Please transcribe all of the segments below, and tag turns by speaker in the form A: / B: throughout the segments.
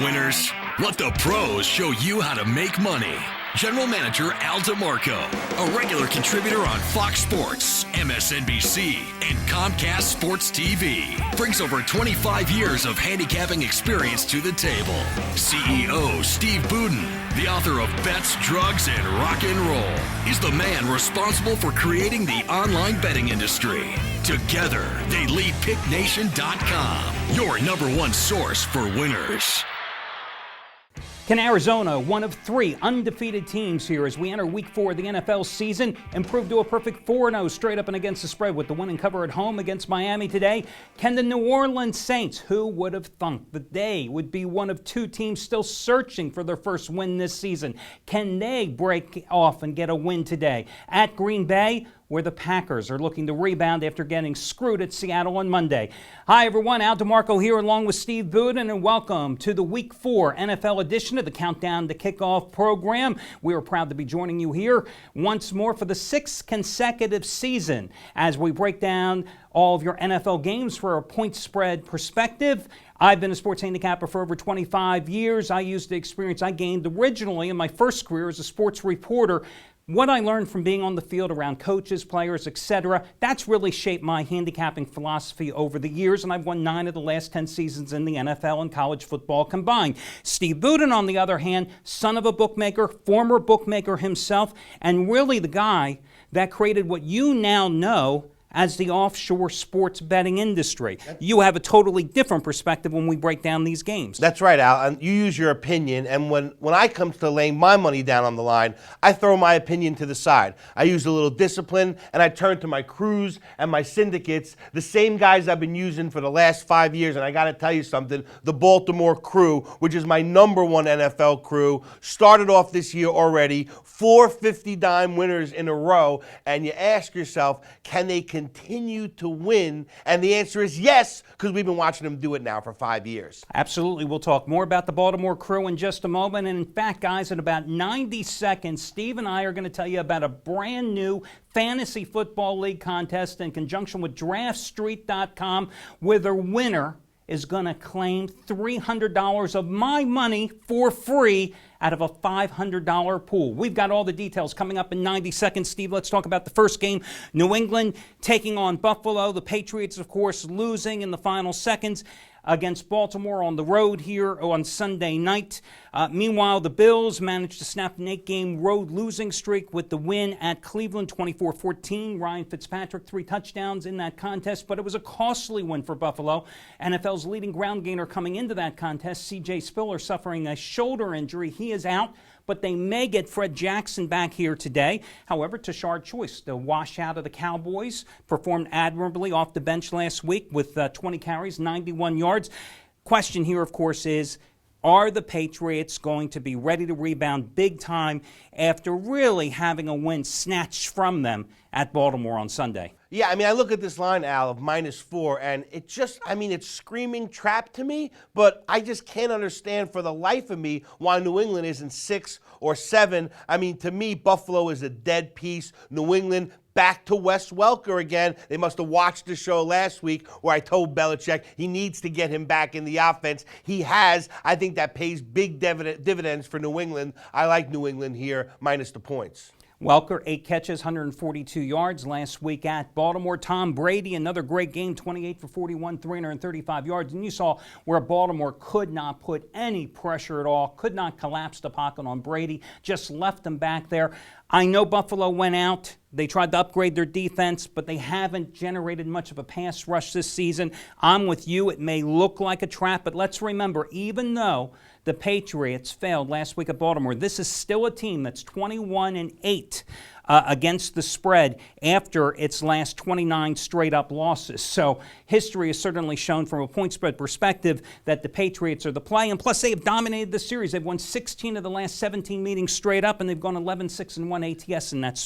A: winners? Let the pros show you how to make money. General Manager Al DeMarco, a regular contributor on Fox Sports, MSNBC, and Comcast Sports TV, brings over 25 years of handicapping experience to the table. CEO Steve Budin, the author of Bets, Drugs, and Rock and Roll, is the man responsible for creating the online betting industry. Together, they lead PickNation.com, your #1 source for winners.
B: Can Arizona, one of 3 undefeated teams here as we enter Week 4 of the NFL season, improve to a perfect 4-0 straight up and against the spread with the winning cover at home against Miami today? Can the New Orleans Saints, who would have thunk that they would be one of 2 teams still searching for their first win this season, can they break off and get a win today? At Green Bay, where the Packers are looking to rebound after getting screwed at Seattle on Monday. Hi, everyone. Al DeMarco here along with Steve Budin, and welcome to the Week 4 NFL edition of the Countdown to Kickoff program. We are proud to be joining you here once more for the 6th consecutive season as we break down all of your NFL games for a point spread perspective. I've been a sports handicapper for over 25 years. I used the experience I gained originally in my first career as a sports reporter. What I learned from being on the field around coaches, players, etc., that's really shaped my handicapping philosophy over the years, and I've won 9 of the last 10 seasons in the NFL and college football combined. Steve Budin, on the other hand, son of a bookmaker, former bookmaker himself, and really the guy that created what you now know as the offshore sports betting industry. You have a totally different perspective when we break down these games.
C: That's right, Al. And you use your opinion, and when I come to laying my money down on the line, I throw my opinion to the side. I use a little discipline, and I turn to my crews and my syndicates, the same guys I've been using for the last 5 years. And I got to tell you something, the Baltimore crew, which is my #1 NFL crew, started off this year already, 4 50-dime winners in a row, and you ask yourself, can they continue to win? And the answer is yes, because we've been watching them do it now for 5 years.
B: Absolutely. We'll talk more about the Baltimore crew in just a moment. And in fact, guys, in about 90 seconds, Steve and I are going to tell you about a brand new fantasy football league contest in conjunction with DraftStreet.com, where the winner is going to claim $300 of my money for free out of a $500 pool. We've got all the details coming up in 90 seconds. Steve, let's talk about the first game. New England taking on Buffalo. The Patriots, of course, losing in the final seconds against Baltimore on the road here on Sunday night. Meanwhile, the Bills managed to snap an 8-game road losing streak with the win at Cleveland, 24-14. Ryan Fitzpatrick, 3 touchdowns in that contest, but it was a costly win for Buffalo. NFL's leading ground gainer coming into that contest, C.J. Spiller, suffering a shoulder injury. He is out, but they may get Fred Jackson back here today. However, Tashard Choice, the washout of the Cowboys, performed admirably off the bench last week with 20 carries, 91 yards. Question here, of course, is, are the Patriots going to be ready to rebound big time after really having a win snatched from them at Baltimore on Sunday?
C: Yeah, I mean, I look at this line, Al, of -4, and it just, I mean, it's screaming trap to me, but I just can't understand for the life of me why New England isn't 6 or 7. I mean, to me, Buffalo is a dead piece. New England back to Wes Welker again. They must have watched the show last week where I told Belichick he needs to get him back in the offense. He has. I think that pays big dividends for New England. I like New England here, minus the points.
B: Welker, 8 catches, 142 yards last week at Baltimore. Tom Brady, another great game, 28 for 41, 335 yards. And you saw where Baltimore could not put any pressure at all, could not collapse the pocket on Brady, just left him back there. I know Buffalo went out. They tried to upgrade their defense, but they haven't generated much of a pass rush this season. I'm with you. It may look like a trap, but let's remember, even though the Patriots failed last week at Baltimore, this is still a team that's 21-8 against the spread after its last 29 straight-up losses. So history has certainly shown from a point spread perspective that the Patriots are the play, and plus they have dominated the series. They've won 16 of the last 17 meetings straight up, and they've gone 11-6-1 ATS in that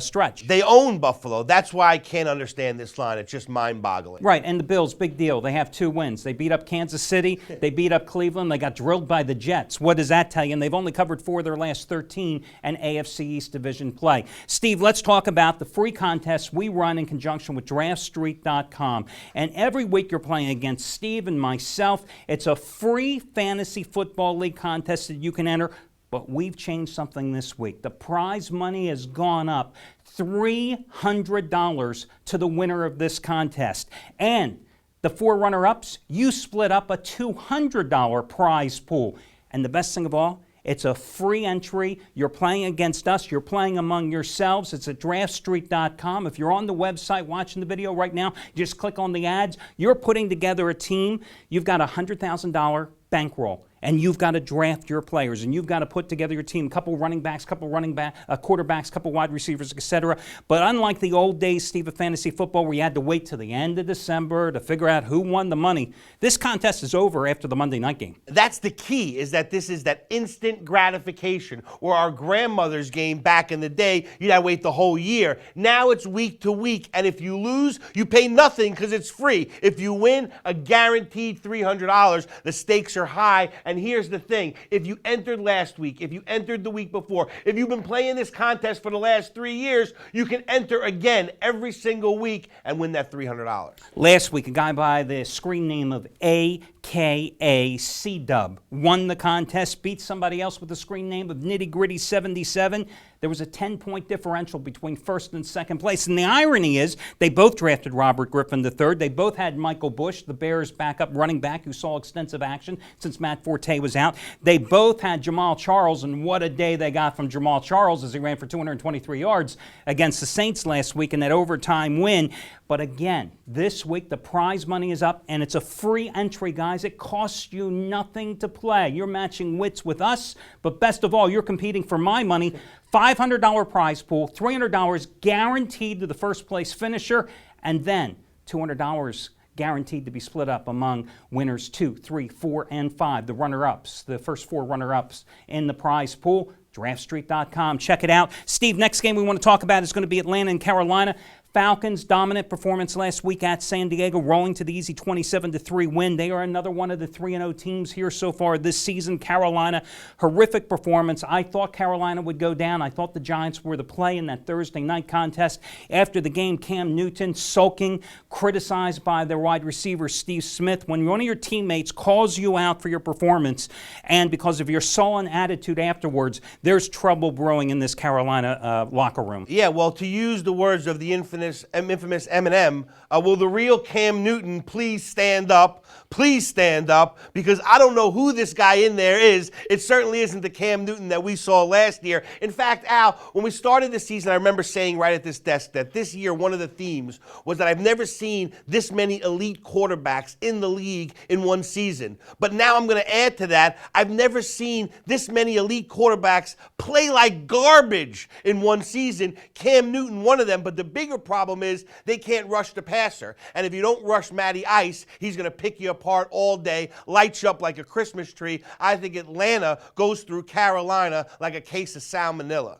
B: stretch. much.
C: They own Buffalo. That's why I can't understand this line. It's just mind-boggling.
B: Right, and the Bills, big deal. They have 2 wins. They beat up Kansas City. They beat up Cleveland. They got drilled by the Jets. What does that tell you? And they've only covered 4 of their last 13 in AFC East Division play. Steve, let's talk about the free contests we run in conjunction with DraftStreet.com. And every week you're playing against Steve and myself. It's a free fantasy football league contest that you can enter. But we've changed something this week. The prize money has gone up $300 to the winner of this contest. And the 4 runner-ups, you split up a $200 prize pool. And the best thing of all, it's a free entry. You're playing against us. You're playing among yourselves. It's at DraftStreet.com. If you're on the website watching the video right now, just click on the ads. You're putting together a team. You've got a $100,000 bankroll. And you've got to draft your players, and you've got to put together your team. A couple running backs, quarterbacks, couple wide receivers, etc. But unlike the old days, Steve, of fantasy football, where you had to wait till the end of December to figure out who won the money, this contest is over after the Monday night game.
C: That's the key, is that this is that instant gratification. Or our grandmother's game back in the day, you'd have to wait the whole year. Now it's week to week, and if you lose, you pay nothing because it's free. If you win, a guaranteed $300. The stakes are high. And here's the thing, if you entered last week, if you entered the week before, if you've been playing this contest for the last 3 years, you can enter again every single week and win that $300.
B: Last week, a guy by the screen name of AKA C-Dub won the contest, beat somebody else with the screen name of Nitty Gritty 77. There was a 10-point differential between first and second place. And the irony is they both drafted Robert Griffin III. They both had Michael Bush, the Bears' backup running back, who saw extensive action since Matt Forte was out. They both had Jamal Charles, and what a day they got from Jamal Charles as he ran for 223 yards against the Saints last week in that overtime win. But again, this week the prize money is up, and it's a free entry, guys. It costs you nothing to play. You're matching wits with us, but best of all, you're competing for my money. $500 prize pool, $300 guaranteed to the first place finisher, and then $200 guaranteed to be split up among winners 2, 3, 4, and 5, the runner-ups, the first 4 runner-ups in the prize pool. DraftStreet.com. Check it out. Steve, next game we want to talk about is going to be Atlanta and Carolina. Falcons, dominant performance last week at San Diego, rolling to the easy 27-3 win. They are another one of the 3-0 teams here so far this season. Carolina, horrific performance. I thought Carolina would go down. I thought the Giants were the play in that Thursday night contest. After the game, Cam Newton sulking, criticized by their wide receiver, Steve Smith. When one of your teammates calls you out for your performance and because of your sullen attitude afterwards, there's trouble brewing in this Carolina locker room.
C: Yeah, well, to use the words of the infamous Eminem, will the real Cam Newton please stand up? Please stand up, because I don't know who this guy in there is. It certainly isn't the Cam Newton that we saw last year. In fact, Al, when we started the season, I remember saying right at this desk that this year one of the themes was that I've never seen this many elite quarterbacks in the league in one season. But now I'm going to add to that, I've never seen this many elite quarterbacks play like garbage in one season. Cam Newton, one of them, but the bigger problem is they can't rush the passer. And if you don't rush Matty Ice, he's going to pick you apart all day, lights you up like a Christmas tree. I think Atlanta goes through Carolina like a case of salmonella.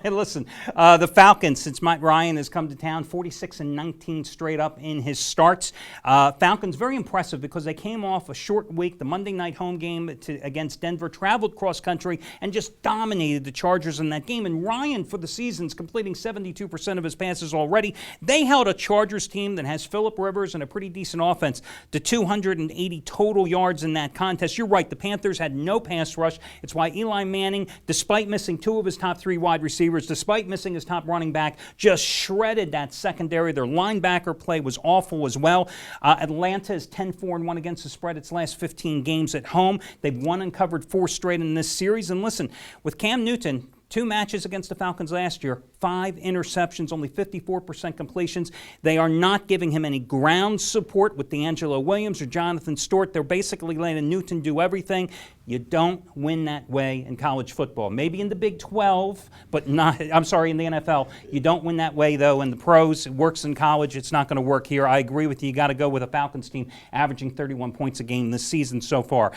B: Listen, the Falcons, since Mike Ryan has come to town, 46-19 straight up in his starts. Falcons, very impressive because they came off a short week, the Monday night home game against Denver, traveled cross-country, and just dominated the Chargers in that game. And Ryan, for the season's completing 72% of his passes already. They held a Chargers team that has Phillip Rivers and a pretty decent offense to 280 total yards in that contest. You're right, the Panthers had no pass rush. It's why Eli Manning, despite missing 2 of his top 3 wide receivers, despite missing his top running back, just shredded that secondary. Their linebacker play was awful as well. Atlanta is 10-4-1 against the spread its last 15 games at home. They've won and covered 4 straight in this series. And listen, with Cam Newton, 2 matches against the Falcons last year, 5 interceptions, only 54% completions. They are not giving him any ground support with D'Angelo Williams or Jonathan Stewart. They're basically letting Newton do everything. You don't win that way in college football. Maybe in the Big 12, but not, in the NFL. You don't win that way, though, in the pros. It works in college. It's not going to work here. I agree with you. You got to go with a Falcons team averaging 31 points a game this season so far.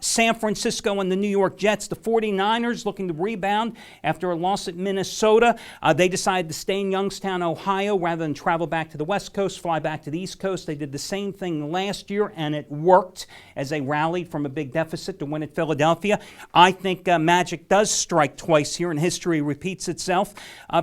B: San Francisco and the New York Jets, the 49ers looking to rebound after a loss at Minnesota. They decided to stay in Youngstown, Ohio, rather than travel back to the West Coast, fly back to the East Coast. They did the same thing last year, and it worked as they rallied from a big deficit to win at Philadelphia. I think Magic does strike twice here, and history repeats itself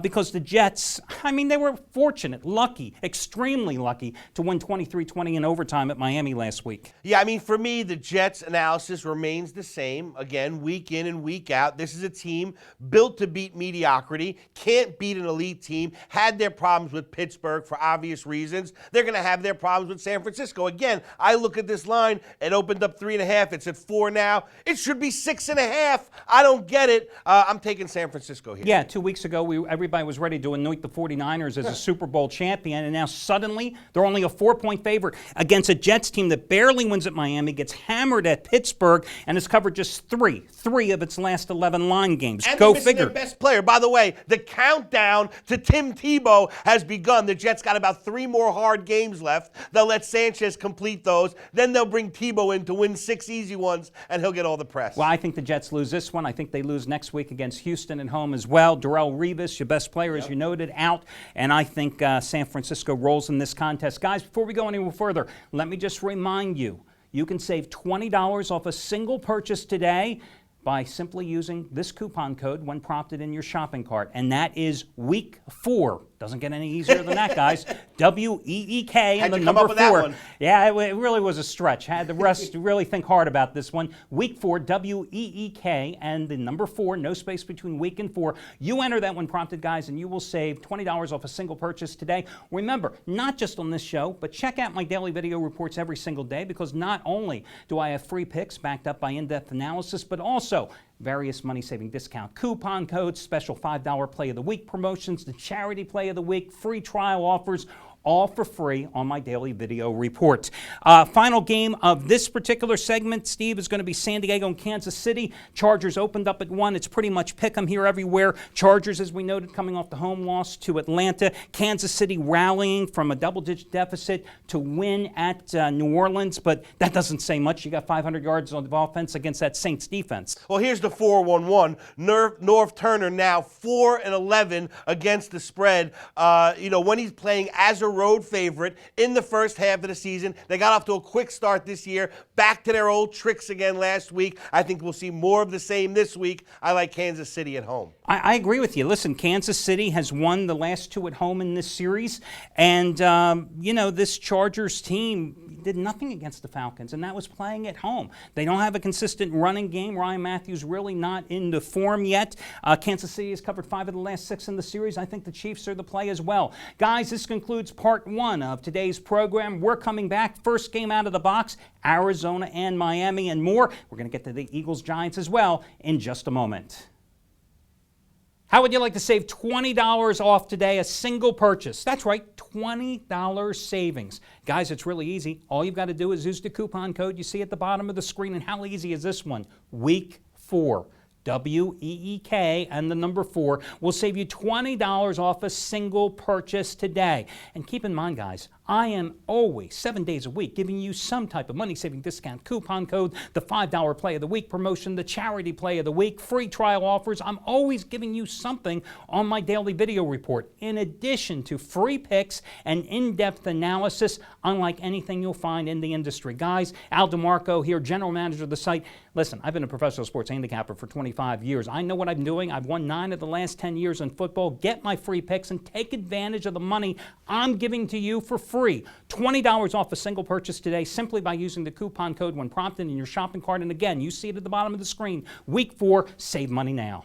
B: because the Jets, they were fortunate, lucky, extremely lucky to win 23-20 in overtime at Miami last week.
C: Yeah, for me, the Jets analysis remains the same. Again, week in and week out. This is a team built to beat mediocrity, can't beat an elite team, had their problems with Pittsburgh for obvious reasons. They're going to have their problems with San Francisco. Again, I look at this line, it opened up 3.5. It's at 4 now. It should be 6.5. I don't get it. I'm taking San Francisco here.
B: Yeah, 2 weeks ago, everybody was ready to anoint the 49ers as a Super Bowl champion, and now suddenly they're only a 4-point favorite against a Jets team that barely wins at Miami, gets hammered at Pittsburgh, and has covered just three of its last 11 line games.
C: And
B: Go
C: they're
B: figure.
C: Their best player. By the way, the countdown to Tim Tebow has begun. The Jets got about 3 more hard games left. They'll let Sanchez complete those. Then they'll bring Tebow in to win 6 easy ones, and he'll get all the press.
B: Well, I think the Jets lose this one. I think they lose next week against Houston at home as well. Darrelle Revis, your best player, as you noted, out. And I think San Francisco rolls in this contest. Guys, before we go any further, let me just remind you, you can save $20 off a single purchase today by simply using this coupon code when prompted in your shopping cart. And that is week 4. Doesn't get any easier than that, guys. WEEK and the number 4. Yeah, it really was a stretch. Had the rest really think hard about this one. Week 4, WEEK, and the number 4, no space between week and 4. You enter that when prompted, guys, and you will save $20 off a single purchase today. Remember, not just on this show, but check out my daily video reports every single day, because not only do I have free picks backed up by in-depth analysis, but also various money-saving discount coupon codes, special $5 play of the week promotions, the charity play of the week, free trial offers, all for free on my daily video report. Final game of this particular segment, Steve, is going to be San Diego and Kansas City. Chargers opened up at 1. It's pretty much pick 'em here everywhere. Chargers, as we noted, coming off the home loss to Atlanta. Kansas City rallying from a double-digit deficit to win at New Orleans, but that doesn't say much. You got 500 yards on the offense against that Saints defense.
C: Well, here's the 4-1-1. North Turner now 4-11 against the spread. When he's playing as a road favorite in the first half of the season. They got off to a quick start this year, back to their old tricks again last week. I think we'll see more of the same this week. I like Kansas City at home.
B: I agree with you. Listen, Kansas City has won the last 2 at home in this series, and this Chargers team did nothing against the Falcons, and that was playing at home. They don't have a consistent running game. Ryan Matthews really not into form yet. Kansas City has covered 5 of the last 6 in the series. I think the Chiefs are the play as well. Guys, this concludes part 1 of today's program. We're coming back. First game out of the box, Arizona and Miami, and more. We're going to get to the Eagles-Giants as well in just a moment. How would you like to save $20 off today, a single purchase? That's right, $20 savings. Guys, it's really easy. All you've got to do is use the coupon code you see at the bottom of the screen. And how easy is this one? Week 4. WEEK and the number 4 will save you $20 off a single purchase today. And keep in mind, guys, I am always 7 days a week giving you some type of money-saving discount coupon code, the $5 play of the week promotion, the charity play of the week, free trial offers. I'm always giving you something on my daily video report, in addition to free picks and in-depth analysis, unlike anything you'll find in the industry. Guys, Al DeMarco here, general manager of the site. Listen, I've been a professional sports handicapper for 25 years. I know what I'm doing. I've won 9 of the last 10 years in football. Get my free picks and take advantage of the money I'm giving to you for free. $20 off a single purchase today simply by using the coupon code when prompted in your shopping cart. And again, you see it at the bottom of the screen. Week 4, save money now.